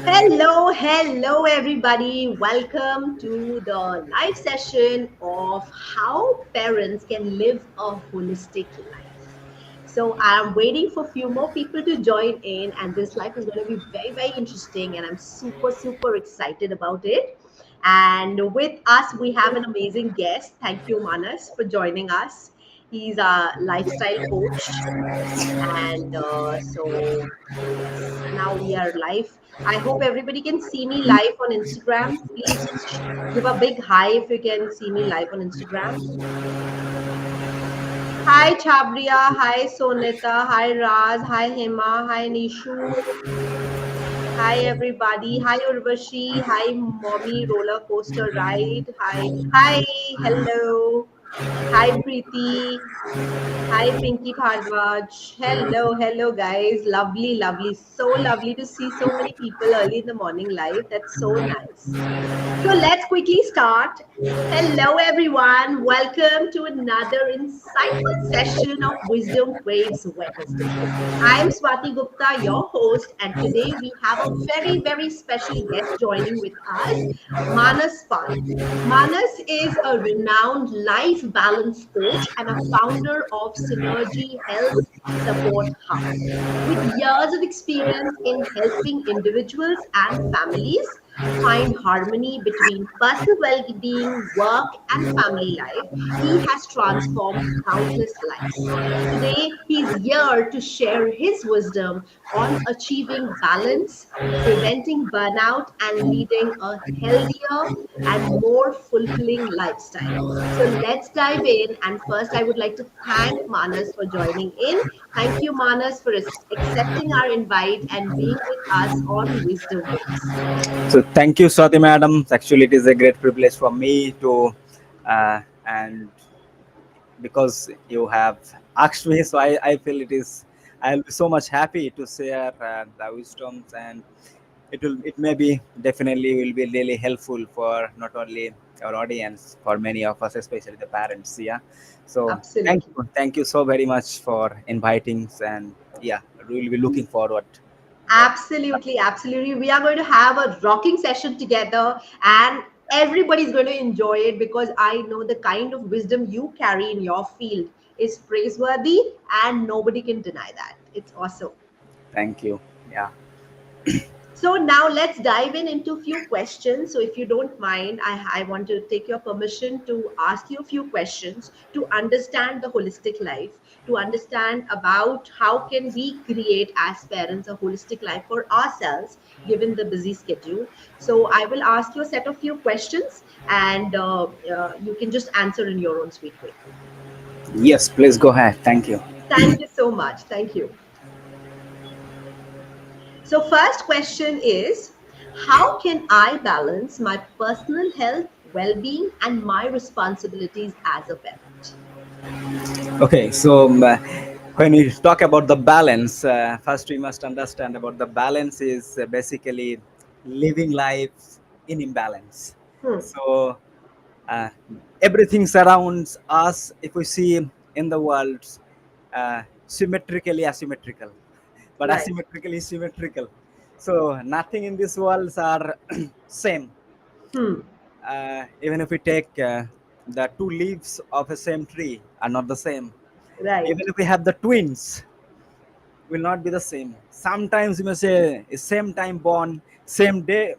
Hello, everybody. Welcome to the live session of how parents can live a holistic life. So, I'm waiting for a few more people to join in, and this life is going to be very interesting, and I'm super excited about it. And with us, we have an amazing guest. Thank you, Manas, for joining us. He's a lifestyle coach, and so, yes, now we are live. I hope everybody can see me live on Instagram. Please just give a big hi if you can see me live on Instagram. Hi, Chabria. Hi, Sonita. Hi, Raz. Hi, Hema. Hi, Nishu. Hi, everybody. Hi, Urvashi. Hi, Mommy Roller Coaster Ride. Hi. Hello. Hi, Preeti. Hi, Pinky Bhardwaj. Hello, guys. Lovely. So lovely to see so many people early in the morning live. That's so nice. So let's quickly start. Hello, everyone. Welcome to another insightful session of Wisdom Waves Wednesday. I'm Swati Gupta, your host, and today we have a very special guest joining with us, Manas Pal. Manas is a renowned life balance coach and a founder of Synergy Health Support Hub. With years of experience in helping individuals and families find harmony between personal well being, work, and family life, he has transformed countless lives. Today, he's here to share his wisdom on achieving balance, preventing burnout, and leading a healthier and more fulfilling lifestyle. So let's dive in. And first, I would like to thank Manas for joining in. Thank you, Manas, for accepting our invite and being with us on Wisdom Waves. So thank you, Swati madam. Actually, it is a great privilege for me to, and because you have asked me, so I feel it is. I'll be so much happy to share the wisdoms, and it may be definitely will be really helpful for not only our audience, for many of us, especially the parents. Yeah. So Absolutely. thank you so very much for inviting, and yeah, we will be looking forward. Absolutely. We are going to have a rocking session together, and everybody's going to enjoy it because I know the kind of wisdom you carry in your field is praiseworthy, and nobody can deny that. It's awesome. Thank you. Yeah. So now let's dive in into a few questions. So if you don't mind, I want to take your permission to ask you a few questions to understand the holistic life, to understand about how can we create as parents a holistic life for ourselves given the busy schedule. So I will ask you a set of few questions, and you can just answer in your own sweet way. Yes, please go ahead. Thank you. Thank you so much. Thank you. So, first question is, how can I balance my personal health, well being, and my responsibilities as a parent? Okay, so when we talk about the balance, first we must understand about the balance is basically living life in imbalance. Hmm. So uh, everything surrounds us, if we see in the world, symmetrically asymmetrical, but Right. asymmetrically symmetrical. So nothing in this world are same. Hmm. Even if we take the two leaves of a same tree are not the same. Right. Even if we have the twins, will not be the same. Sometimes you may say same time born, same day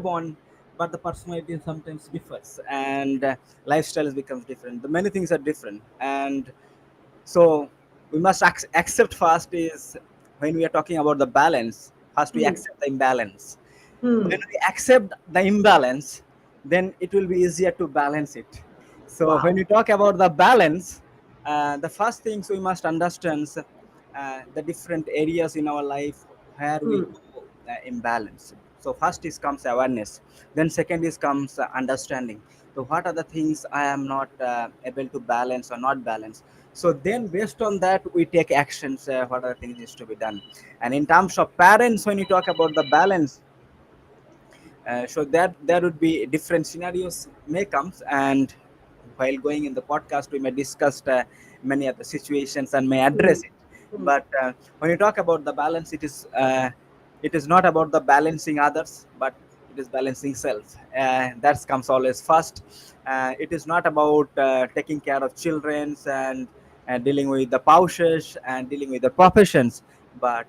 born, but the personality sometimes differs, and lifestyles becomes different. The many things are different, and so we must accept first is when we are talking about the balance. First, we Hmm. accept the imbalance. Hmm. When we accept the imbalance, then it will be easier to balance it. So when Wow. we talk about the balance, the first things we must understand the different areas in our life where we Hmm. go imbalance. So first is comes awareness, then second is comes understanding. So what are the things I am not able to balance or not balance? So then based on that we take actions. What are the things needs to be done? And in terms of parents, when you talk about the balance, so that there would be different scenarios may comes, and while going in the podcast we may discuss many other situations and may Hmm. address it. Hmm. But when you talk about the balance, it is It is not about the balancing others, but it is balancing self. That comes always first. It is not about taking care of children and dealing with the spouses and dealing with the professions, but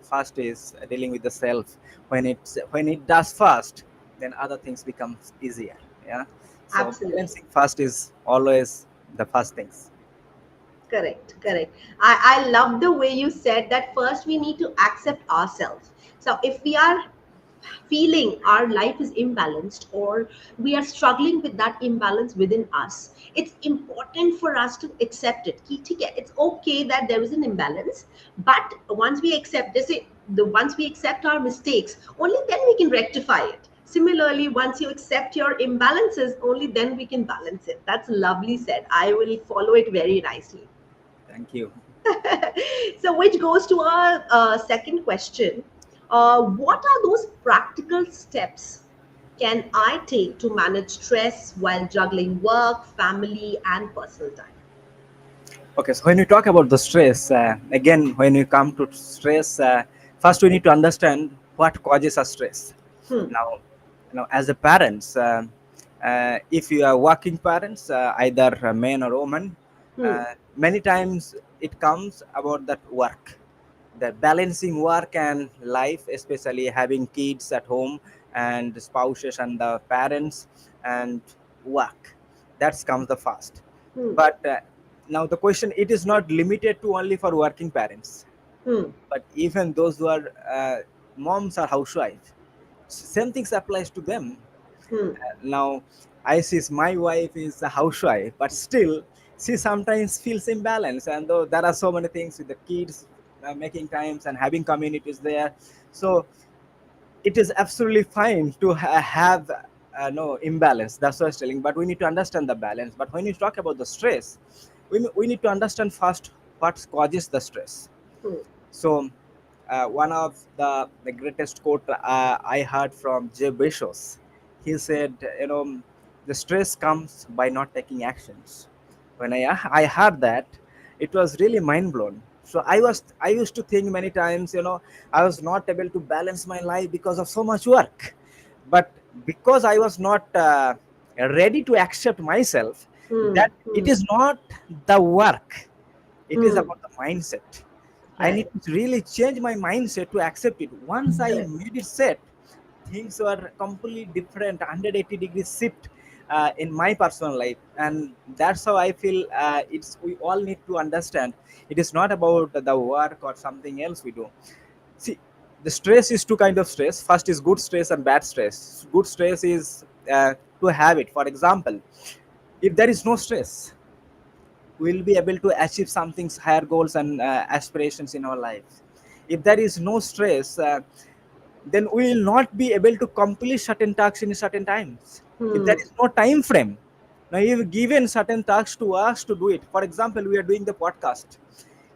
first is dealing with the self. When it does first, then other things becomes easier. Yeah. So Absolutely. balancing first is always the first things. Correct, correct. I love the way you said that first we need to accept ourselves. So if we are feeling our life is imbalanced or we are struggling with that imbalance within us, it's important for us to accept it. ठीक है, it's okay that there is an imbalance, but once we accept this, once we accept our mistakes, only then we can rectify it. Similarly, once you accept your imbalances, only then we can balance it. That's lovely said. I will follow it very nicely. Thank you. So, which goes to our second question. What are those practical steps can I take to manage stress while juggling work, family, and personal time? Okay, so when we talk about the stress, again, when we come to stress, first we need to understand what causes us stress. Hmm, Now, as a parents, if you are working parents, either a man or woman, hmm, many times it comes about that work, the balancing work and life, especially having kids at home and spouses and the parents and work. That comes the first. hmm, But now the question, it is not limited to only for working parents, hmm, but even those who are moms or housewives, same things applies to them. hmm, Now I see my wife is a housewife, but still she sometimes feels imbalance, and though there are so many things with the kids, making times and having communities there. So it is absolutely fine to have no imbalance, that's what I was telling, but we need to understand the balance. But when you talk about the stress, we need to understand first what causes the stress. hmm, So, one of the greatest quote I heard from Jay Bezos, he said, the stress comes by not taking actions. When I heard that, it was really mind blown. So I used to think many times, I was not able to balance my life because of so much work, but because I was not ready to accept myself, hmm, that it hmm, is not the work, it is hmm. about the mindset. I need Right. to really change my mindset to accept it. Once I Correct. made it set, things were completely different, 180 degrees shift in my personal life, and that's how I feel. It's we all need to understand. It is not about the work or something else we do. See, the stress is two kind of stress. First is good stress and bad stress. Good stress is to have it. For example, if there is no stress, we'll be able to achieve something higher goals and aspirations in our lives. If there is no stress, then we will not be able to complete certain tasks in certain times. If there Hmm, is no time frame, now you've given certain tasks to us to do it. For example, we are doing the podcast.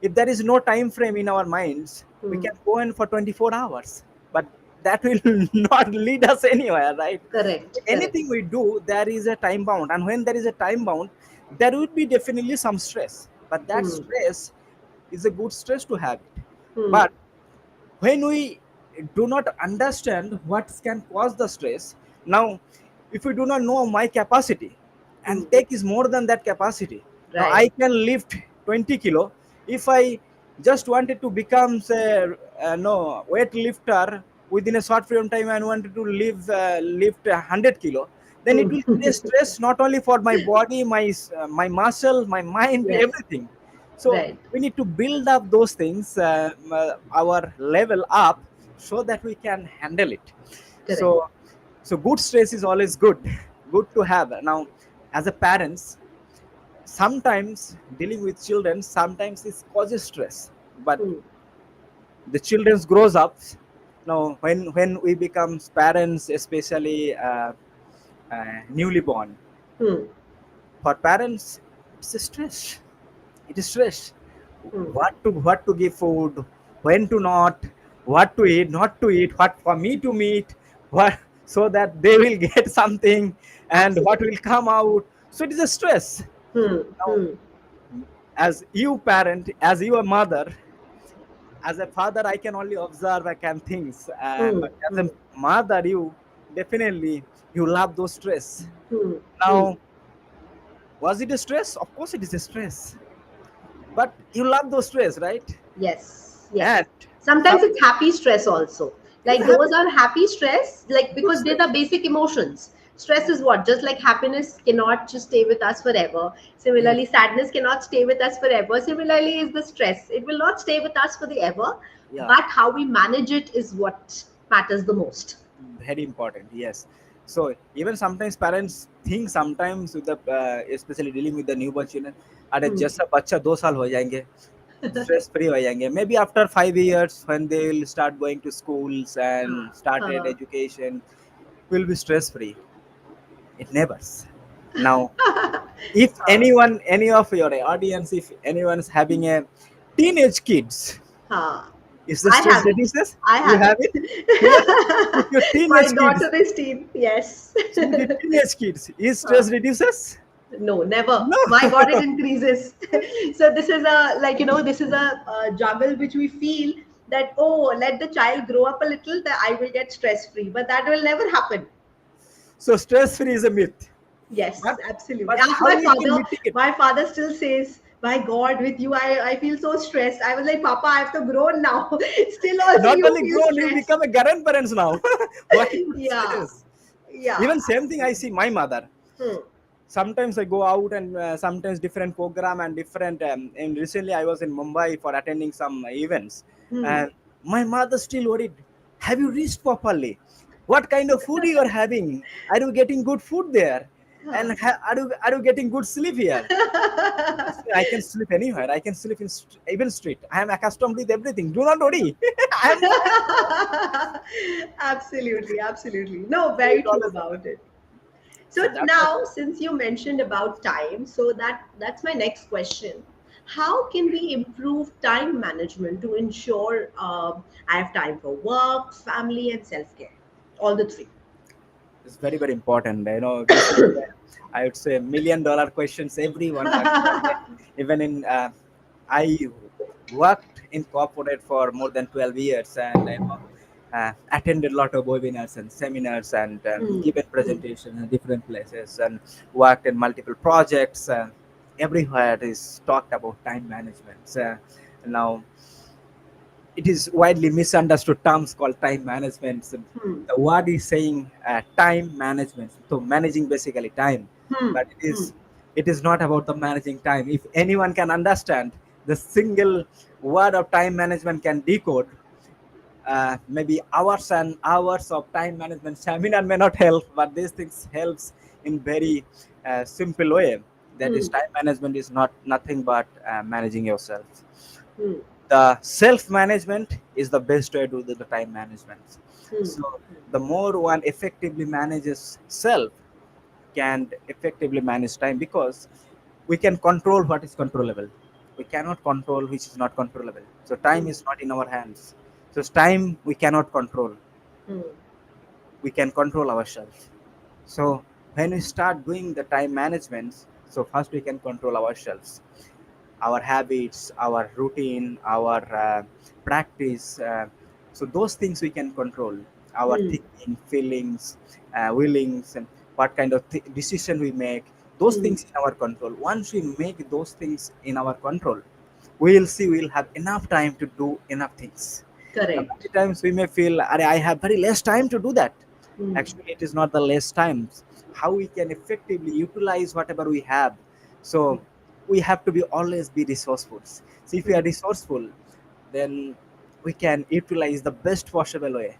If there is no time frame in our minds, we hmm. can go in for 24 hours, but that will not lead us anywhere, right? Correct. Correct. Anything we do, there is a time bound, and when there is a time bound, there would be definitely some stress, but that Hmm, stress is a good stress to have it. hmm, But when we do not understand what can cause the stress, now if we do not know my capacity hmm. and take is more than that capacity, now Right. I can lift 20 kilo. If I just wanted to become say no weight lifter within a short period of time and wanted to lift 100 kilo, then it Hmm. will create stress not only for my body, my muscle, my mind, Yes. everything. So Right. we need to build up those things, our level up, so that we can handle it. Correct. So so good stress is always good, good to have. Now, as a parents, sometimes dealing with children sometimes it causes stress, but Hmm, the children grows up. Now when we become parents, especially newly born, hmm, for parents it's a stress. It is stress. hmm. What to give food, when to not, what to eat, not to eat, what for me to meet, what, so that they will get something, and what Absolutely. will come out. So it is a stress. Hmm, Now, hmm, as you parent, as you a mother, as a father I can only observe, I can things, Hmm. but as a Hmm. mother you definitely you love those stress. Hmm. Hmm. Now, was it a stress? Of course it is a stress, but you love those stress, right? Yes, And yes. some Sometimes it's happy stress also. it's Like those happy, are happy stress, like good because they're stress. the basic emotions. Stress is what? Just like happiness cannot just stay with us forever. Similarly, Yes, sadness cannot stay with us forever. Similarly, is the stress. It will not stay with us for the ever, yeah, but how we manage it is what matters the most. very important. Yes. So even sometimes parents think sometimes with the especially dealing with the newborn children, अरे Hmm. जैसा बच्चा 2 साल हो जाएंगे stress free हो जाएंगे, maybe after 5 years when they will start going to schools and started Uh, education will be stress free. It never. Now, if uh, anyone, any of your audience, if anyone's having a teenage kids, uh, is the I stress have it. reduces? I You have have it? Yes. If your it. My teenage kids, daughter is teen. Yes. see the teenage kids, is Uh, stress reduces? no, never. No. My God, it increases. So this is a, like, this is a juggle which we feel that, oh, let the child grow up a little, that I will get stress free, but that will never happen. So stress free is a myth. Yes, But absolutely. but Ask how my we can father. mitigate? My father still says, "My God, with you, I feel so stressed." I was like, "Papa, I have to grow now." Still, also, Not you only feel grown, you stressed. become a grandparents now. Why you Yeah, stress? yeah, Even same thing I absolutely. see my mother. Hmm. Sometimes I go out and sometimes different program and different. And recently I was in Mumbai for attending some events, Hmm. and my mother still worried. Have you reached properly? What kind of food you are having? Are you getting good food there? Huh. And are you getting good sleep here? I say, I can sleep anywhere. I can sleep in even street. I am accustomed with everything. Do not worry. I am fine. Absolutely, absolutely. No, So very it true always happens. about it. So So that's what. now, since you mentioned about time, so that's my next question. How can we improve time management to ensure I have time for work, family, and self care? All the three. It's very, very important. This is, I would say, $1 million questions everyone asks. And even in, I worked in corporate for more than 12 years and attended a lot of webinars and seminars and Hmm. given Hmm. presentations in different places and worked in multiple projects. Everywhere it is talked about time management. Now, it is widely misunderstood terms called time management. So Hmm. the word is saying time management, so managing basically time, Hmm. but it Hmm. is it is not about the managing time. If anyone can understand the single word of time management can decode, maybe hours and hours of time management seminar may not help, but these things helps in very simple way. That is, Hmm. time management is not nothing but managing yourself. Hmm. The self management is the best way to do the time management. Hmm. So the more one effectively manages self can effectively manage time, because we can control what is controllable, we cannot control which is not controllable. So time Hmm. is not in our hands. So time we cannot control, Hmm. we can control ourselves. So when we start doing the time management, so first we can control ourselves, our habits, our routine, our practice. So those things we can control. Our Hmm. thinking, feelings, willings, and what kind of decision we make. Those Hmm. things in our control. Once we make those things in our control, we will see we'll have enough time to do enough things. Many Correct. times we may feel, I have very less time to do that. Hmm. Actually, it is not the less times. How we can effectively utilize whatever we have. So we have to be always be resourceful. So if we Hmm. are resourceful, then we can utilize the best possible way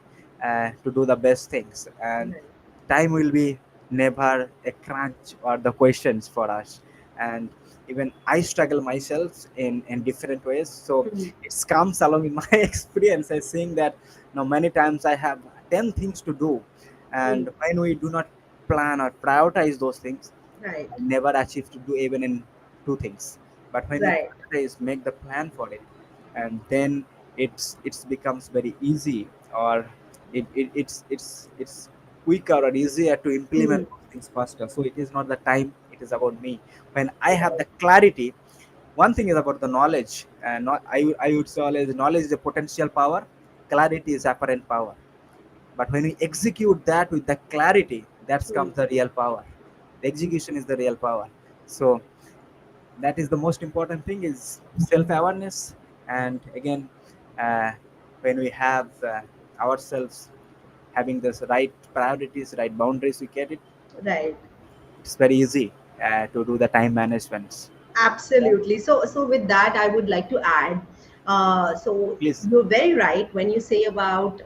to do the best things, and Right. time will be never a crunch or the questions for us. And even I struggle myself in different ways, so Hmm. it comes along in my experience. I think that many times I have 10 things to do, Hmm. and when we do not plan or prioritize those things, Right. I never achieve to do even in two things. But when we Right. prioritize, make the plan for it, and then it's becomes very easy, or it's quicker or easier to Hmm. implement those things faster. So it is not the time, it is about me. When I have Right. the clarity, one thing is about the knowledge, not I would say always knowledge is a potential power, clarity is apparent power. But when we execute that with the clarity, that Hmm. comes the real power. The execution is the real power. So that is the most important thing is self-awareness. And again, uh, when we have ourselves having this right priorities, right boundaries, we get it. Right. It's very easy to do the time management. Yeah, Absolutely. So with that, I would like to add. So please. you're very right when you say about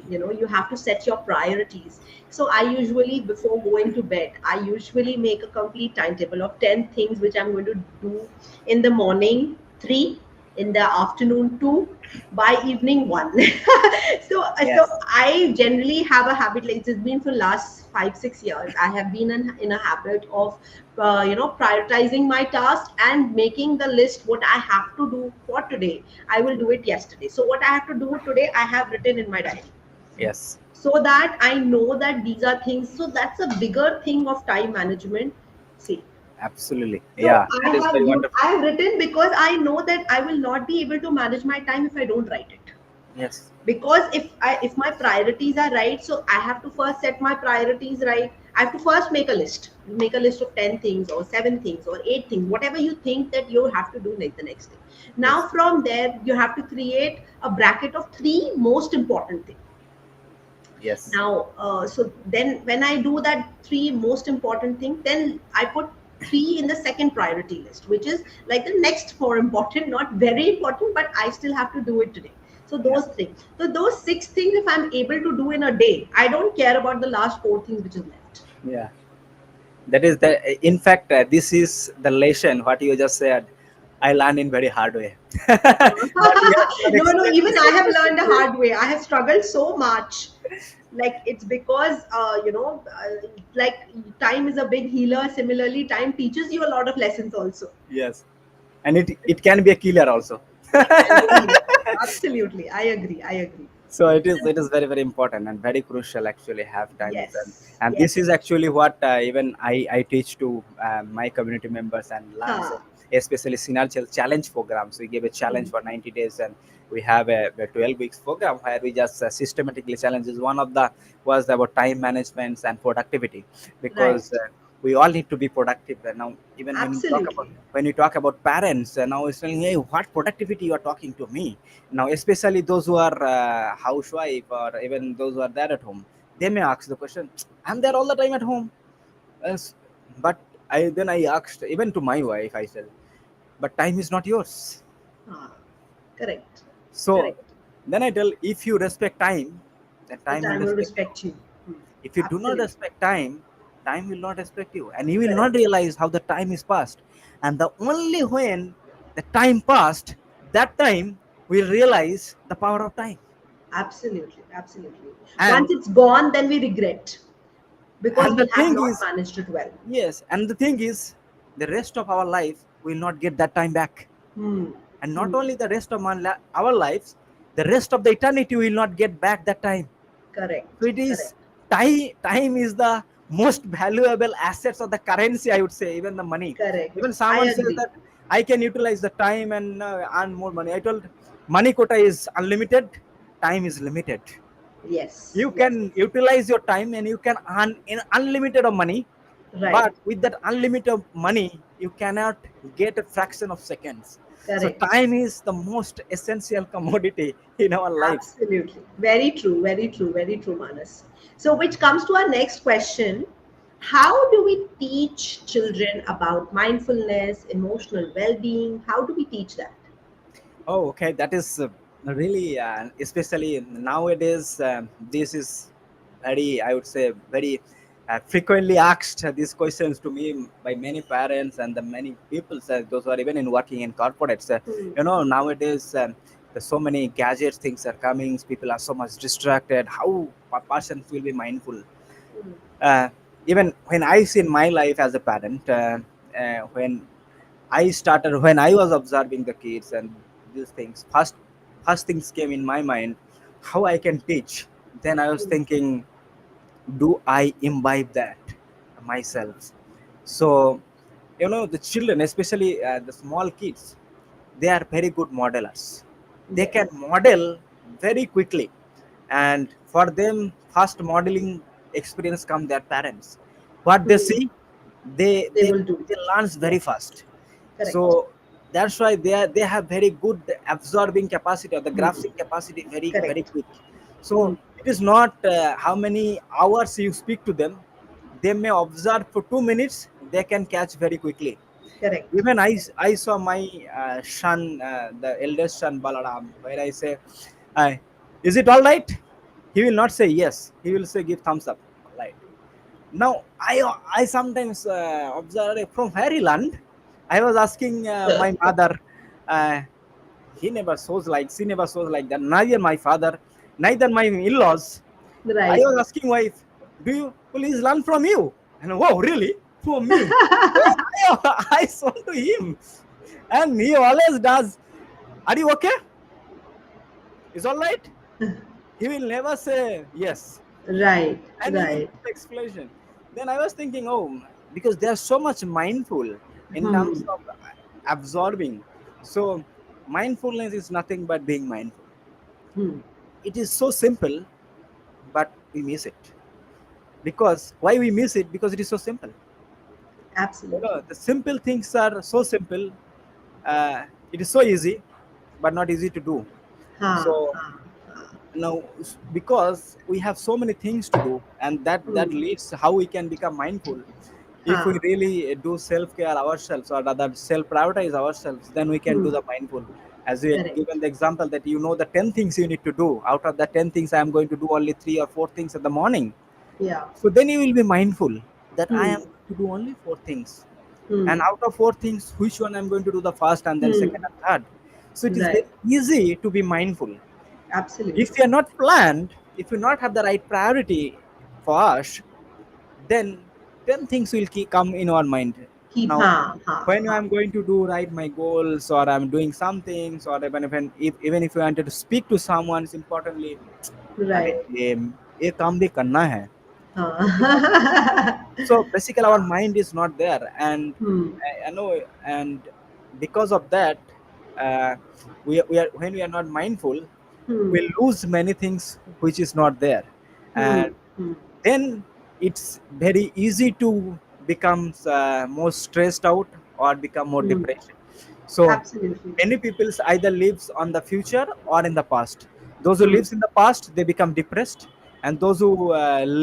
you have to set your priorities. So I usually, before going to bed, I usually make a complete timetable of 10 things which I'm going to do in the morning, three, in the afternoon, two, by evening, one. So Yes. I generally have a habit, like it's been for last 5 6 years. I have been in a habit of prioritizing my task and making the list what I have to do for today. I will do it yesterday. So what I have to do today, I have written in my diary, Yes. so that I know that these are things. So that's a bigger thing of time management. See, Absolutely. so Yeah, that is very wonderful. I have written because I know that I will not be able to manage my time if I don't write it. Yes. Because if my priorities are right, so I have to first set my priorities right. I have to first make a list of 10 things or 7 things or 8 things, whatever you think that you have to do the next day. Now Yes. from there you have to create a bracket of 3 most important things. Yes. Now so then when I do that 3 most important thing, then I put 3 in the second priority list, which is like the next more important, not very important, but I still have to do it today. So Yeah. those things, so those 6 things, if I'm able to do in a day, I don't care about the last 4 things which is left. Yeah. That is the. In fact, this is the lesson what you just said. I learned in very hard way. But you have not No, no, explained the even I same have lesson learned a to me. hard way. I have struggled so much. Like it's because like time is a big healer. Similarly, time teaches you a lot of lessons also. Yes, and it can be a killer also. It can be a healer. Absolutely, I agree. I agree. So it is very very important and very crucial actually have times. Yes, And this yes. is actually what even I teach to my community members and learns, Ha. especially synergical challenge programs. We give a challenge Hmm. for 90 days, and we have a 12 weeks program where we just systematically challenges. One of the was about time management and productivity, because Right. we all need to be productive. And now even Absolutely. when you talk about parents, now it's saying, hey, what productivity you are talking to me now, especially those who are housewife or even those who are there at home, they may ask the question, I'm there all the time at home. Yes, but I asked even to my wife, I said, but time is not yours. Ha. Correct. So Correct. then I tell, if you respect time, then The time will time will respect you. respect you. Hmm. If you do not Absolutely. respect time, time will not respect you, and you will not Correct. realize how the time is passed. And the only when the time passed, that time we realize the power of time. Absolutely. Absolutely. And Once it's gone, then we regret because and the we have thing not is, managed it well. yes, and the thing is, the rest of our life will not get that time back. Hmm. And not Hmm. only the rest of our lives, the rest of the eternity will not get back that time. So Correct. it is Correct. time. Time is the most valuable assets of the currency. I would say, even the money. Correct. Even I someone says agree. that I can utilize the time and earn more money. I told, money quota is unlimited, time is limited. Yes. You Yes. can utilize your time and you can earn in unlimited of money, Right. but with that unlimited of money you cannot get a fraction of seconds. So Correct. time is the most essential commodity in our lives. Absolutely. Very true. Very true. Very true, Manas. So, which comes to our next question. How do we teach children about mindfulness, emotional well being? How do we teach that? Oh, okay. That is really, especially nowadays, this is very, I would say, very frequently asked these questions to me by many parents and the many people, those who are even in working in corporates. Hmm. Nowadays, there's so many gadgets things are coming. People are so much distracted. How a person will be mindful? Hmm. Uh, Even when I see in my life as a parent, when I was observing the kids and these things, first things came in my mind, how I can teach. Then I was Hmm. thinking, do I imbibe that myself? So, the children, especially the small kids, they are very good modelers. They Yes. can model very quickly, and for them first modeling experience come their parents. What they Hmm. see, they They they will do. they learns very Yes. fast. So Correct. that's why they have very good absorbing capacity, or the Hmm. grasping capacity, very very Correct. quick. So Hmm. it is not how many hours you speak to them. They may observe for 2 minutes, they can catch very quickly. Correct. Even I saw my son, the eldest son Balaram, where I say, uh, is it all right? He will not say yes, he will say give thumbs up. All right. Now I sometimes observe from where he learned. I was asking my mother, uh, he never shows like, she never shows like that, neither my father, neither my in-laws. I Right. was asking wife, do you please learn from you? And oh really, from me? I saw to him, and he always does. Are you okay? Is all right? He will never say yes, Right. and he will Right. give explanation. Then I was thinking, oh, because they are so much mindful in terms Hmm. of absorbing. So mindfulness is nothing but being mindful. Hmm. It is so simple, but we miss it. Because why we miss it? Because it is so simple. Absolutely. The simple things are so simple. It is so easy, but not easy to do. Ha. So Ha. Ha. now, because we have so many things to do, and that Hmm. leads how we can become mindful. If we Ha. really do self care ourselves, or rather self prioritize ourselves, then we can Hmm. do the mindful. As we had Correct. given the example that the 10 things you need to do. Out of the 10 things, I am going to do only 3 or 4 things in the morning. Yeah. So then you will be mindful that I am Hmm. going to do only 4 things, and Hmm. out of 4 things, which one I'm going to do the first, and then Hmm. second and third. So it is Right. very easy to be mindful. If Absolutely. we are not planned, if we not have the right priority for us, then 10 things will come in our mind. Keep Now, ha. Ha. when Ha. I'm going to do right my goals, or I'm doing some things, or even if I wanted to speak to someone, it's importantly, अरे Right. ये काम भी करना है. Ha. So basically our Ha. mind is not there, and Hmm. I know, and because of that, uh, we are when we are not mindful, Hmm. we lose many things which is not there. And Hmm. Hmm. then it's very easy to become more stressed out, or become more Hmm. depression. So Absolutely. many people either lives on the future or in the past. Those who Hmm. lives in the past, they become depressed, and those who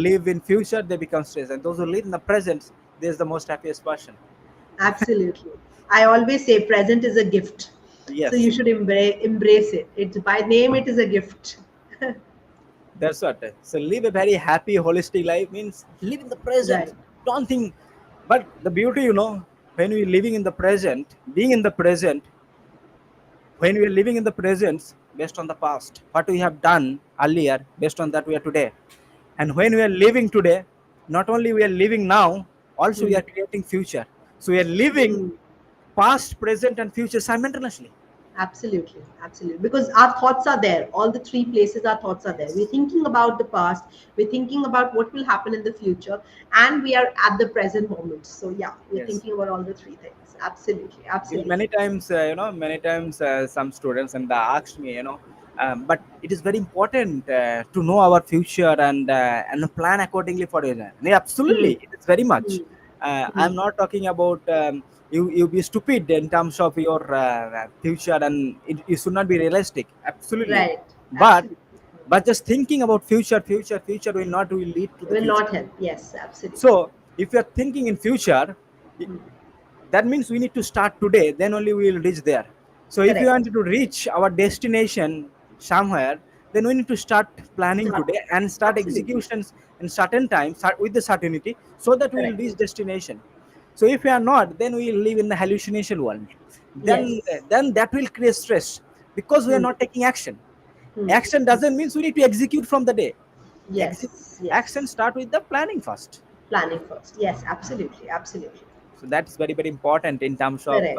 live in future, they become stressed, and those who live in the present, there's the most happiest person. Absolutely. I always say present is a gift. So you Yes, should embrace it. It's by name, it is a gift. that's what. So live a very happy, holistic life means live in the present. Right. Don't think. But the beauty, when we're living in the present, being in the present, when we are living in the present based on the past, what we have done earlier, based on that we are today. And when we are living today, not only we are living now, also we Hmm. are creating future. So we are living Hmm. past, present, and future simultaneously. Absolutely, absolutely. Because our thoughts are there. All the three places our thoughts are there. We're Yes. thinking about the past, we're thinking about what will happen in the future, and we are at the present moment. So, yeah, we're Yes. thinking about all the three things. Absolutely, Many absolutely. times, some students and they asked me, but it is very important to know our future, and plan accordingly for it. Yeah, absolutely, Hmm. it is very much. Hmm. Hmm. I'm not talking about you be stupid in terms of your future, and it should not be realistic. Absolutely, Right. but Absolutely. just thinking about future will lead to the Will future. not help. Yes, absolutely. So if you are thinking in future, Hmm. that means we need to start today, then only we will reach there. So if you want Correct. to reach our destination somewhere, then we need to start planning Start. today, and start Absolutely. executions in certain time, start with the certainty, so that we will reach Correct. destination. So if we are not, then we will live in the hallucination world. then Yes. then that will create stress, because we are Hmm. not taking action. Hmm. Action doesn't mean we need to execute from the day. Yes. Action Yes. start with the planning first. Planning first. Yes, absolutely. Absolutely. So that's very very important in terms of Correct.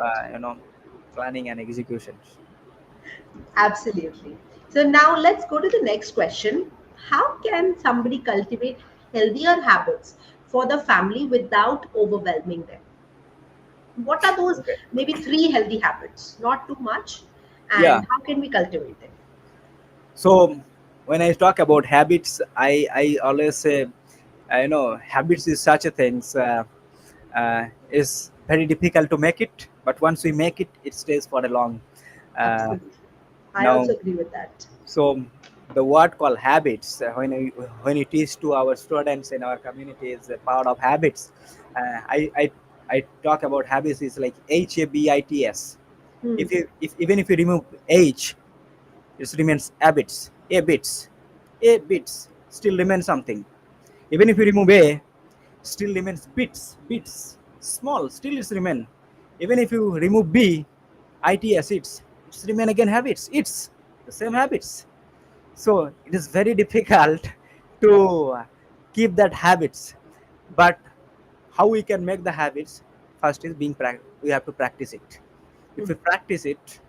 planning and execution. Absolutely. So now let's go to the next question. How can somebody cultivate healthier habits for the family without overwhelming them? What are those Okay. maybe three healthy habits? Not too much, Yeah. and how can we cultivate them? So when I talk about habits, I always say, habits is such a thing. Is very difficult to make it, but once we make it, it stays for a long. Uh, Absolutely. I Now, also agree with that. so the word called habits, when you teach to our students in our community, is a part of habits. I talk about habits is like habits. Hmm. If even if you remove h, it remains habits. A bits still remains something. Even if you remove a, still remains bits small, still it's remain. Even if you remove b, it's remain again habits. It's the same habits. So it is very difficult to keep that habits. But how we can make the habits? First is we have to practice it. If Hmm. we practice it,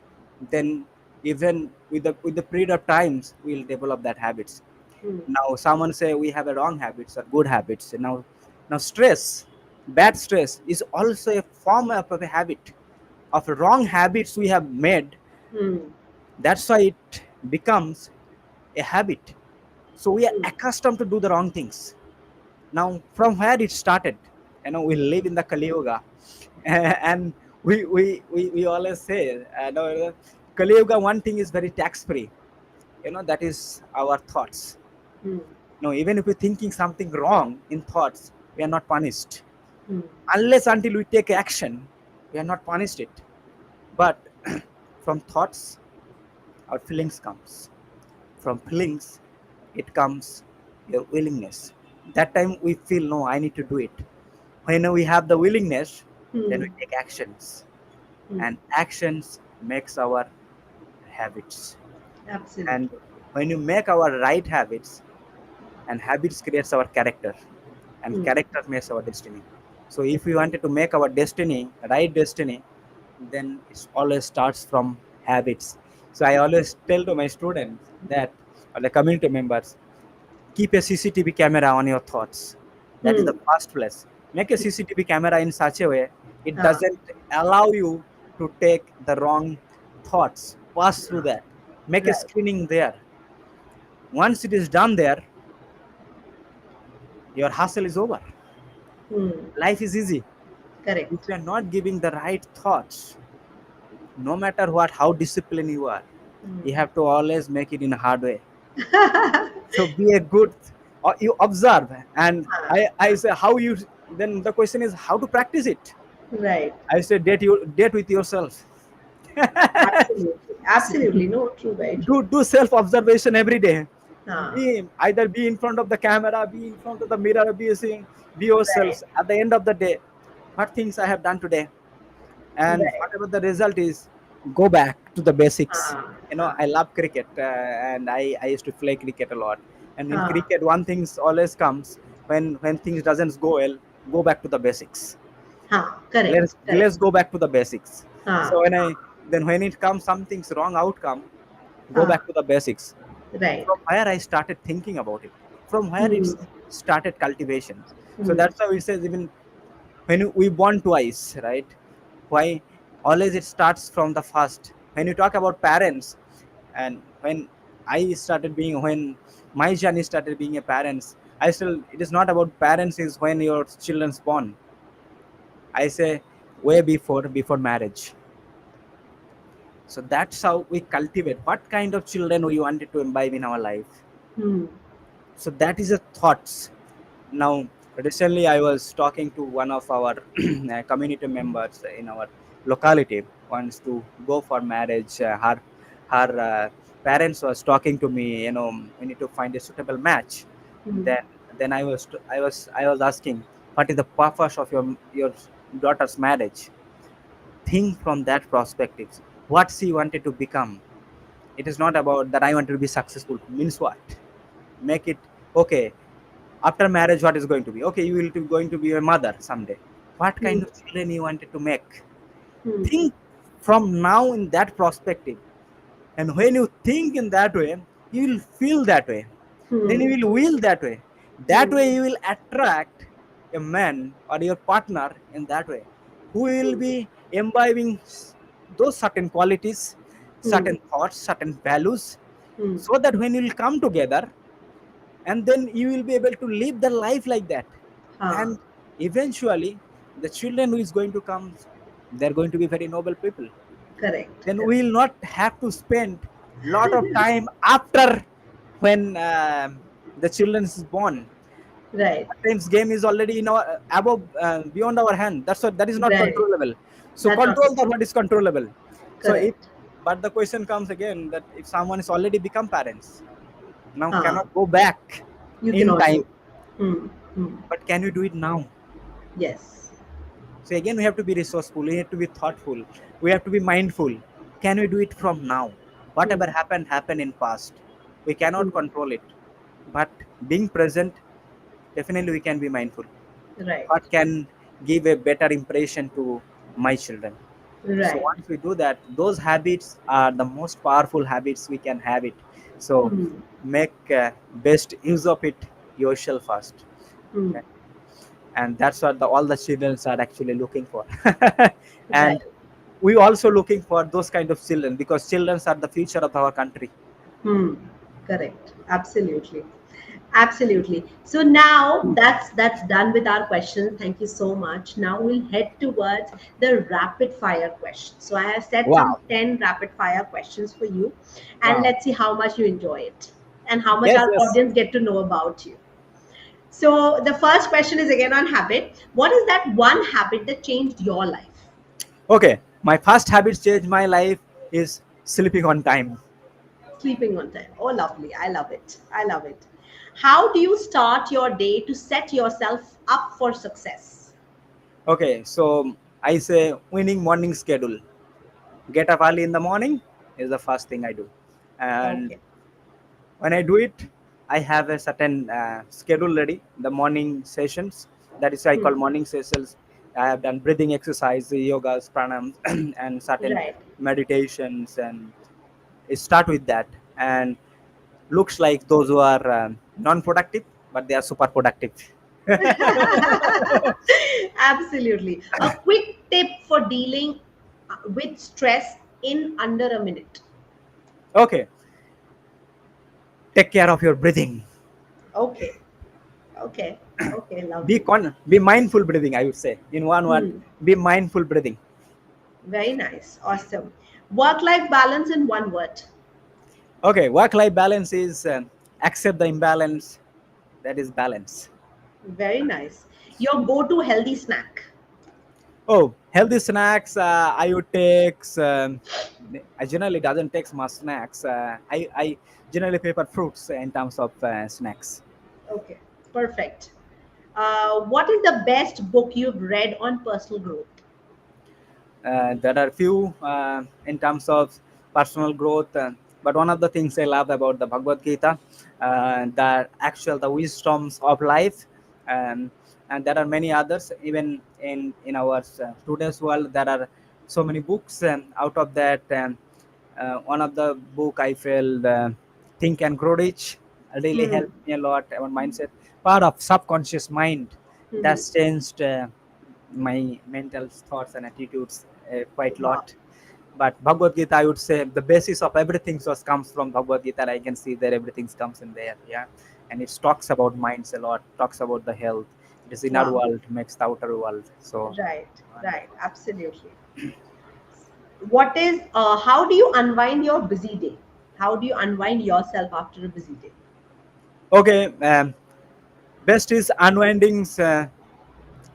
then even with the period of times we'll develop that habits. Hmm. Now someone say we have a wrong habits or good habits. Now stress, bad stress is also a form of a habit of wrong habits we have made. Hmm. That's why it becomes a habit. So we are Hmm. accustomed to do the wrong things. Now from where it started, we live in the Kali Yuga, and we always say, Kali Yuga, one thing is very tax free. That is our thoughts. Hmm. No, even if we're thinking something wrong in thoughts, we are not punished. Hmm. Unless until we take action, we are not punished it. But from thoughts, our feelings comes. From feelings, it comes your willingness. That time we feel, no, I need to do it. When we have the willingness, then Hmm. we take actions. Hmm. And actions makes our habits. And Absolutely. when you make our right habits, and habits creates our character, and Hmm. character makes our destiny. So if we wanted to make our destiny right destiny, then it always starts from habits. So I always tell to my students that, or the community members, keep a CCTV camera on your thoughts. That is Hmm. the first place. Make a CCTV camera in such a way it Ah. doesn't allow you to take the wrong thoughts pass through that. Make a Right. screening there. Once it is done there, your hustle is over. Hmm. Life is easy. If Correct. you are not giving the right thoughts, no matter what, how disciplined you are, you Hmm. have to always make it in a hard way. So be a good, or you observe, and Ah. I say how you. Then the question is how to practice it. Right. I say date with yourself. Absolutely. Absolutely. No, true, very true. Do self observation every day. Ah. Be in front of the camera, be in front of the mirror, be seeing, be Right. yourselves at the end of the day. What things I have done today, and Right. whatever the result is, go back to the basics. Ah. Ah. I love cricket, and I used to play cricket a lot. And in Ah. cricket, one thing always comes when things doesn't go well, go back to the basics. Ah. Correct. Let's Correct. go back to the basics. Ah. So when it comes something's wrong outcome, go Ah. back to the basics. Right. From where I started thinking about it, from where it Hmm. started cultivation. So Hmm. that's why it says, even when we born twice, right? Why always it starts from the first. When you talk about parents, and when my journey started being a parents, I still, it is not about parents is when your children's born. I say way before marriage. So that's how we cultivate what kind of children we wanted to imbibe in our life. Hmm. So that is a thoughts. Now recently I was talking to one of our community members in our locality, wants to go for marriage. Her parents was talking to me, we need to find a suitable match. Hmm. Then I was asking, what is the purpose of your daughter's marriage? Think from that perspective, what she wanted to become. It is not about that I want to be successful. Means what? Make it okay. After marriage, what is going to be? Okay, you will be going to be a mother someday. What Hmm. kind of children you wanted to make? Hmm. Think from now in that perspective. And when you think in that way, you will feel that way. Then Hmm. you will that way. That Hmm. way you will attract a man or your partner in that way. who will be imbibing those certain qualities, Hmm. certain thoughts, certain values, Hmm. so that when you will come together, and then you will be able to live the life like that. Huh. And eventually, the children who is going to come, they're going to be very noble people. Correct. Then Correct. we will not have to spend lot of time after when the children is born. Right. At times game is already in our above, beyond our hand. That's what, that is not Right. controllable. So That's not control that what is controllable. So if, correct. but the question comes again that if someone is already become parents, now Huh. cannot go back You in cannot time, go. Hmm. Hmm. but can you do it now? Yes. So again, we have to be resourceful. We have to be thoughtful. We have to be mindful. Can we do it from now? Hmm. Whatever happened in past. We cannot Hmm. control it, but being present, definitely we can be mindful. Right. What can give a better impression to my children? So Right. once we do that, those habits are the most powerful habits we can have it. So Hmm. make best use of it yourself first. Hmm. And that's what all the children are actually looking for. Right. And we also looking for those kind of children, because children are the future of our country. Hmm. Correct. Absolutely. Absolutely. So now that's done with our questions. Thank you so much. Now we'll head towards the rapid fire questions. So I have set some Wow. 10 rapid fire questions for you, and Wow. let's see how much you enjoy it and how much Yes, our yes. audience get to know about you. So the first question is again on habit. What is that one habit that changed your life? Okay, my first habit change my life is sleeping on time. Sleeping on time. Oh, lovely. I love it. I love it. How do you start your day to set yourself up for success? Okay, so I say winning morning schedule. Get up early in the morning is the first thing I do. And Okay. when I do it, I have a certain schedule ready, the morning sessions. That is I Hmm. call morning sessions. I have done breathing exercise, yogas, pranams, and certain Right. meditations, and I start with that. And looks like those who are non-productive, but they are super productive. Absolutely. A quick tip for dealing with stress in under a minute. Okay, take care of your breathing. Okay. Okay. Okay. Be Lovely. be mindful breathing. I would say in one word, Hmm. be mindful breathing. Very nice. Awesome. Work life balance in one word. Okay, work-life balance is accept the imbalance. That is balance. Very nice. Your go to healthy snack. Oh, healthy snacks. I would take. I generally doesn't take much snacks. I generally prefer fruits in terms of snacks. Okay. Perfect. What is the best book you've read on personal growth? There are few in terms of personal growth, but one of the things I love about the Bhagavad Gita, the actual the wisdoms of life, um, and there are many others. Even in our today's world, there are so many books. Out of that, one of the book I felt Think and Grow Rich really Hmm. helped me a lot. Our mindset, part of subconscious mind, Hmm. that's changed my mental thoughts and attitudes quite a Wow. lot. But Bhagavad Gita, I would say the basis of everything was comes from Bhagavad Gita. I can see that everything comes in there, yeah. And it talks about minds a lot, talks about the health. It is inner Wow. world makes the outer world. So, Right. and, Right. Absolutely. What is, how do you unwind your busy day? How do you unwind yourself after a busy day? okay, best is unwinding,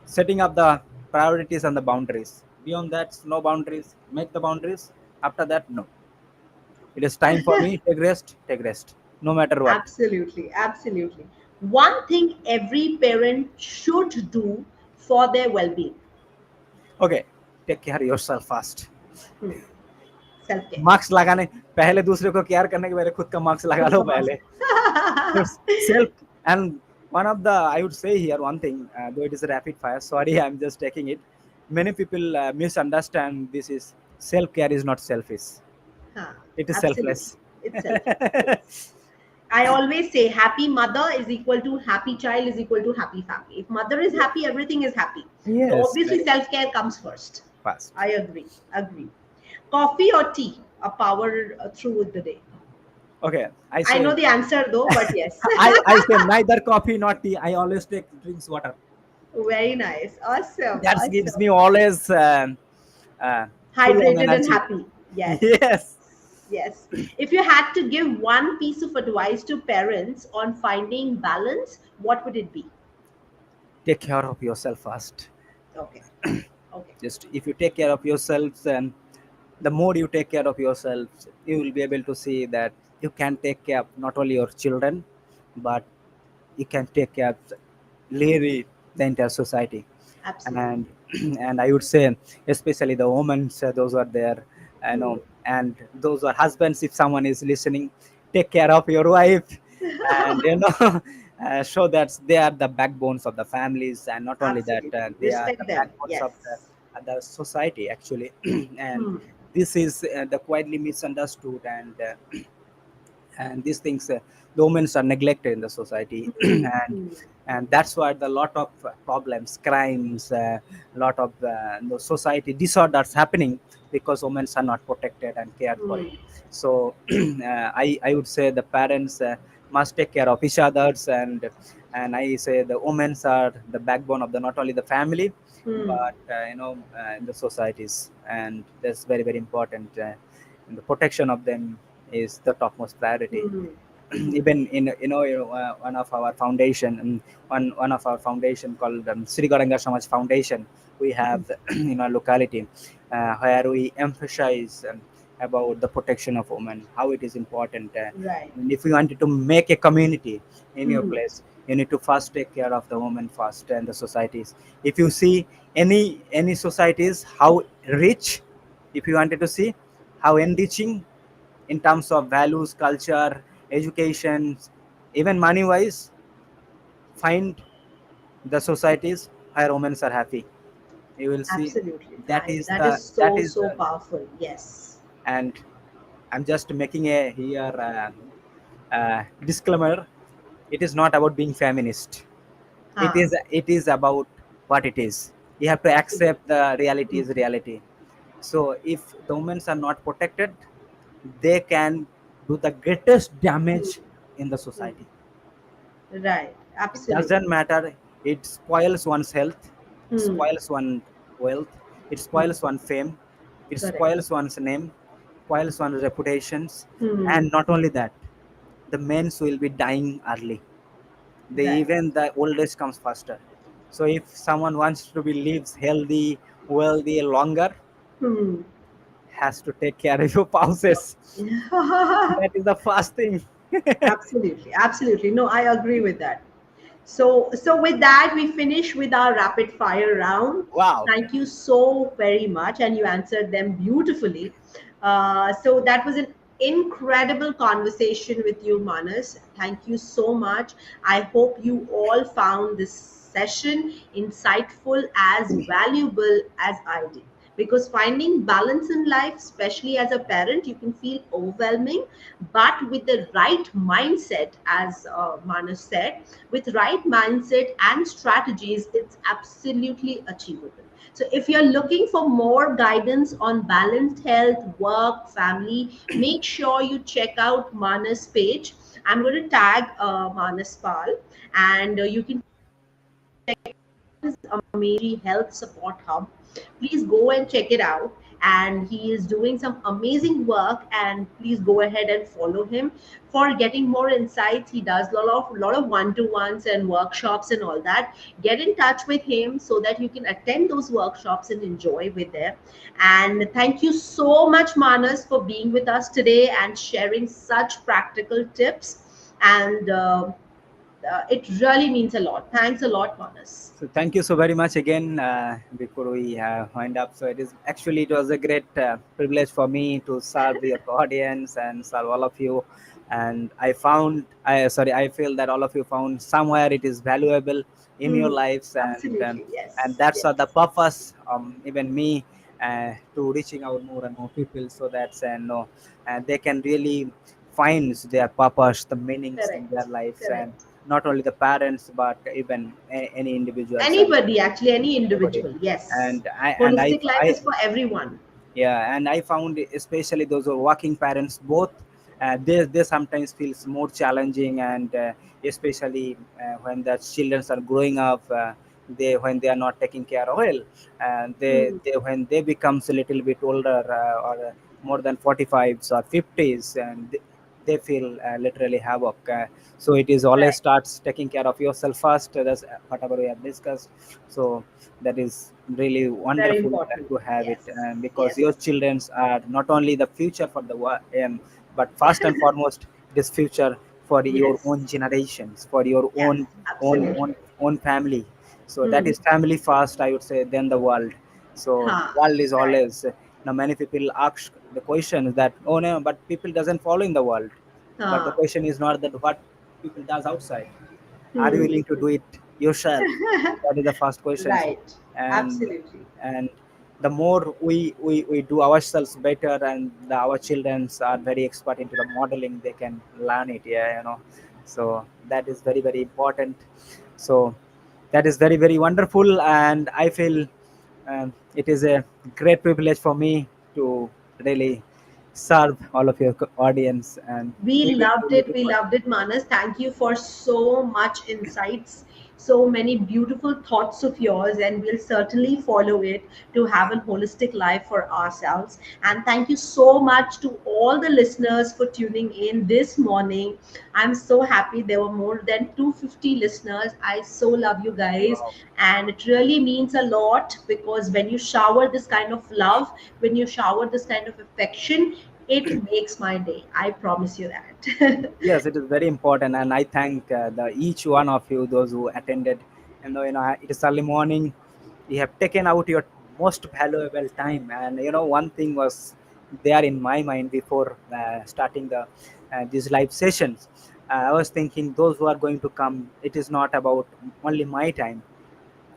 setting up the priorities and the boundaries. Beyond that, no boundaries. Make the boundaries. After that, no. It is time for me. Take rest. Take rest. No matter what. Absolutely. Absolutely. One thing every parent should do for their well being. Okay, take care of yourself first. Hmm. Self care. Marks लगाने पहले दूसरे को care करने के पहले खुद का marks लगा खुद लो का पहले. So mask. self, and one of the I would say here one thing, though it is a rapid fire. Sorry, I'm just taking it. Many people misunderstand this is self care is not selfish. Huh. It is Absolutely. selfless. It's self care. Yes. I always say happy mother is equal to happy child is equal to happy family. If mother is Yeah. happy, everything is happy. So Yes, obviously very self care comes first. fast. I agree. Agree. Coffee or tea? A power through the day. Okay, I I say know the answer though, but yes. I say neither coffee nor tea. I always take drinks water. Very nice. Awesome. That gives Awesome. me always full on Hydrated and energy. happy. Yes. Yes. Yes. If you had to give one piece of advice to parents on finding balance, what would it be? Take care of yourself first. Okay. Okay. Just if you take care of yourselves, and the more you take care of yourselves, you will be able to see that you can take care of not only your children, but you can take care of really the entire society. Absolutely. And and I would say especially the women, those are there, I know, Hmm. and those are husbands, if someone is listening, take care of your wife, and show that they are the backbones of the families, and not only that, Absolutely. they are the Respect them. backbones of Yes. the society actually. And Hmm. this is the quietly misunderstood, and these things, the women are neglected in the society. Hmm. and Hmm. and that's why the lot of problems, crimes, lot of the society disorders happening, because women are not protected and cared for Hmm. it. So I would say the parents must take care of each others, and I say the women are the backbone of the not only the family, Hmm. but in the societies, and that's very very important, and the protection of them is the topmost priority. Hmm. Hmm. Even in one of our foundation, one of our foundation called Sri Garanga Samaj Foundation, we have in our locality, where we emphasize about the protection of women, how it is important. Right. And if you wanted to make a community in your Hmm. place, you need to first take care of the women first and the societies. If you see any societies how rich, if you wanted to see how enriching in terms of values, culture, education, even money wise, find the societies where women are happy. You will see Absolutely. that Right. is That is the that so, is so the powerful. Yes. and I'm just making a here disclaimer. It is not about being feminist. Huh. It is about what it is. You have to Absolutely. accept the reality Hmm. is reality. So if the women are not protected, they can do the greatest Hmm. damage in the Hmm. society. Right. It Absolutely. doesn't matter. It spoils one's health, it Hmm. spoils one's wealth, it Hmm. spoils one's fame, it Correct. spoils one's name, spoils one's reputations, Hmm. and not only that, the men will be dying early. They Right. even the old age comes faster. So if someone wants to be lives healthy, wealthy longer, Hmm. has to take care of your spouses. That is the first thing. Absolutely. Absolutely. No, I agree with that. So with that, we finish with our rapid fire round. Wow. Thank you so very much, and you answered them beautifully. So that was an incredible conversation with you, Manas. Thank you so much. I hope you all found this session insightful, as valuable as I did. Because finding balance in life, especially as a parent, you can feel overwhelming, but with the right mindset, as Manas said, with right mindset and strategies, it's absolutely achievable. So if you're looking for more guidance on balanced health, work, family, make sure you check out Manas page. I'm going to tag Manas Pal, and you can amazing health support hub. Please go and check it out. And he is doing some amazing work. And please go ahead and follow him for getting more insights. He does a lot of one-to-ones and workshops and all that. Get in touch with him so that you can attend those workshops and enjoy with them. And thank you so much, Manas, for being with us today and sharing such practical tips. And it really means a lot. Thanks a lot, Manas. So thank you so very much again. Before we wind up, so it was a great privilege for me to serve your audience and serve all of you. And I feel that all of you found somewhere it is valuable in your Hmm. lives, Absolutely. and Yes. that's the Yes. purpose. Even me to reaching out more and more people, so that's they can really finds their purpose, the meanings in their Correct. lives, and Correct. not only the parents but even any individuals and Anybody, actually, any anybody. individual. Yes. And I and I Holistic life I is for everyone. yeah, and I found especially those who are working parents both, they sometimes feels more challenging, and especially when the children are growing up, they when they are not taking care of well, and Hmm. they when they becomes a little bit older, or more than 45s or 50s, and they feel literally havoc. So it is always Right. starts taking care of yourself first. That's whatever we have discussed. So that is really Very wonderful important. to have it, Yes. because your Yes. children are not only the future for the but first and foremost it is future for your Yes. own generations, for your Yes. own Absolutely. own own family. So that Hmm. is family first, I would say, then the world. So Ha. world is Right. always, now many people ask the question that, oh no, but people doesn't follow in the world. But the Ha. question is not that what people does outside. Are you Hmm. willing to do it yourself? That is the first question. Right. and Absolutely. and the more we do ourselves better, and our children are very expert into the modeling, they can learn it, yeah, so that is very very important. So that is very very wonderful, and I feel it is a great privilege for me to really serve all of your audience, and we We will be loved it. looking We for. loved it, Manas. Thank you for so much insights, so many beautiful thoughts of yours, and we'll certainly follow it to have a holistic life for ourselves. And thank you so much to all the listeners for tuning in this morning. I'm so happy there were more than 250 listeners. I so love you guys, Wow. and it really means a lot because when you shower this kind of love, when you shower this kind of affection, it makes my day. I promise you that. Yes, it is very important, and I thank the each one of you, those who attended. And it is early morning. You have taken out your most valuable time, and one thing was there in my mind before starting these live sessions. I was thinking those who are going to come. It is not about only my time.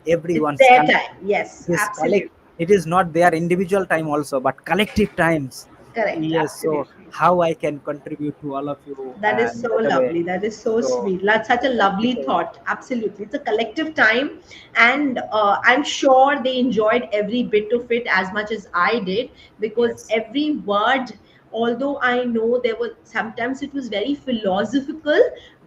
It's Everyone's their collect. time. Yes, It is collect. absolutely. It is not their individual time also, but collective times. Correct, Yes. So absolutely. how I can contribute to all of you, That is and so the way. lovely. That is so So sweet. That's such a thank you lovely so much. thought. Absolutely. It's a collective time. And I'm sure they enjoyed every bit of it as much as I did because Yes, every word, although I know there were sometimes it was very philosophical,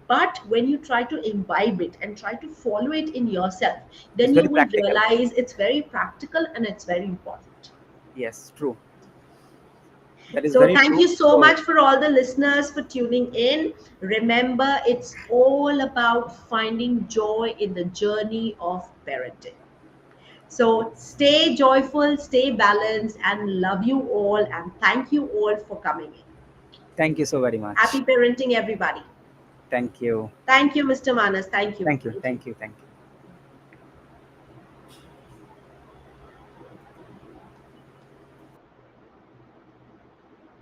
but when you try to imbibe it and try to follow it in yourself, it's then you very will practical. realize it's very practical and it's very important. Yes, true. That is So, very thank true. you so So much for all the listeners for tuning in. Remember, it's all about finding joy in the journey of parenting. So, stay joyful, stay balanced, and love you all. And thank you all for coming in. thank you so very Happy much. parenting, everybody. Thank you. Thank you, Mr. Manas. Thank you. Thank you. Thank you. Thank you. Thank you.